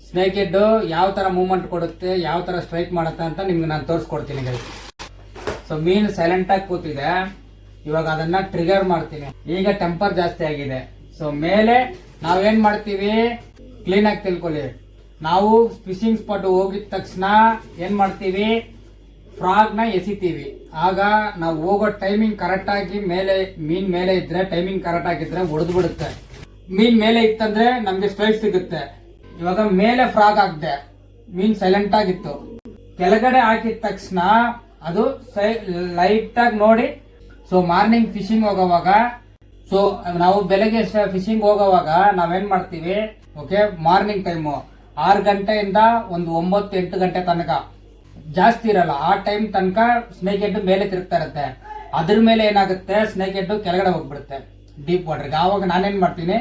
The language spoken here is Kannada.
ಸ್ನೇಕ್ ಹೆಡ್ ಯಾವ ತರ ಮೂವ್ಮೆಂಟ್ ಕೊಡುತ್ತೆ, ಯಾವ ತರ ಸ್ಟ್ರೈಕ್ ಮಾಡುತ್ತೆ ಅಂತ ನಿಮ್ಗೆ ನಾನು ತೋರಿಸ್ಕೊಡ್ತೀನಿ ಗೈಸ್. ಸೊ ಮೀನ್ ಸೈಲೆಂಟ್ ಆಗಿ ಕೂತಿದೆ, ಇವಾಗ ಅದನ್ನ ಟ್ರಿಗರ್ ಮಾಡ್ತೀನಿ. ಈಗ ಟೆಂಪರ್ ಜಾಸ್ತಿ ಆಗಿದೆ. ಸೊ ಮೇಲೆ ನಾವೇನ್ ಮಾಡ್ತೀವಿ, ಕ್ಲೀನ್ ಆಗಿ ತಿಳ್ಕೊಳ್ಳಿ. ನಾವು ಫಿಶಿಂಗ್ ಸ್ಪಾಟ್ ಹೋಗಿದ ತಕ್ಷಣ ಏನ್ ಮಾಡ್ತೀವಿ, ಫ್ರಾಗ್ ನ ಎಸಿತೀವಿ. ಆಗ ನಾವು ಹೋಗೋ ಟೈಮಿಂಗ್ ಕರೆಕ್ಟ್ ಆಗಿ ಮೀನ್ ಮೇಲೆ ಇದ್ರೆ, ಟೈಮಿಂಗ್ ಕರೆಕ್ಟ್ ಆಗಿದ್ರೆ ಹೊಡೆದು ಬಿಡುತ್ತೆ. ಮೀನ್ ಮೇಲೆ ಇತ್ತಂದ್ರೆ ನಮ್ಗೆ ಸ್ಟ್ರೈಕ್ ಸಿಗುತ್ತೆ. ಇವಾಗ ಮೇಲೆ ಫ್ರಾಗ್ ಹಾಕ್ದೆ, ಮೀನ್ ಸೈಲೆಂಟ್ ಆಗಿತ್ತು. ಕೆಳಗಡೆ ಹಾಕಿದ ತಕ್ಷಣ ಅದು ಲೈಟ್ ಆಗಿ ನೋಡಿ. ಸೊ ಮಾರ್ನಿಂಗ್ ಫಿಶಿಂಗ್ ಹೋಗೋವಾಗ, ಸೊ ನಾವು ಬೆಳಗ್ಗೆ ಫಿಶಿಂಗ್ ಹೋಗೋವಾಗ ನಾವೇನ್ ಮಾಡ್ತೀವಿ, ಓಕೆ, ಮಾರ್ನಿಂಗ್ ಟೈಮು 6 ಗಂಟೆಯಿಂದ ಒಂದು 9-8 ಗಂಟೆ ತನಕ ಜಾಸ್ತಿ ಇರಲ್ಲ. ಆ ಟೈಮ್ ತನಕ ಸ್ನೇಕ್ ಹೆಡ್ ಮೇಲೆ ತಿರುಗ್ತಾ ಇರುತ್ತೆ. ಅದ್ರ ಮೇಲೆ ಏನಾಗುತ್ತೆ, ಸ್ನೇಕ್ ಹೆಡ್ ಕೆಳಗಡೆ ಹೋಗ್ಬಿಡುತ್ತೆ ಡೀಪ್ ವಾಟರ್ಗೆ. ಆವಾಗ ನಾನೇನ್ ಮಾಡ್ತೀನಿ,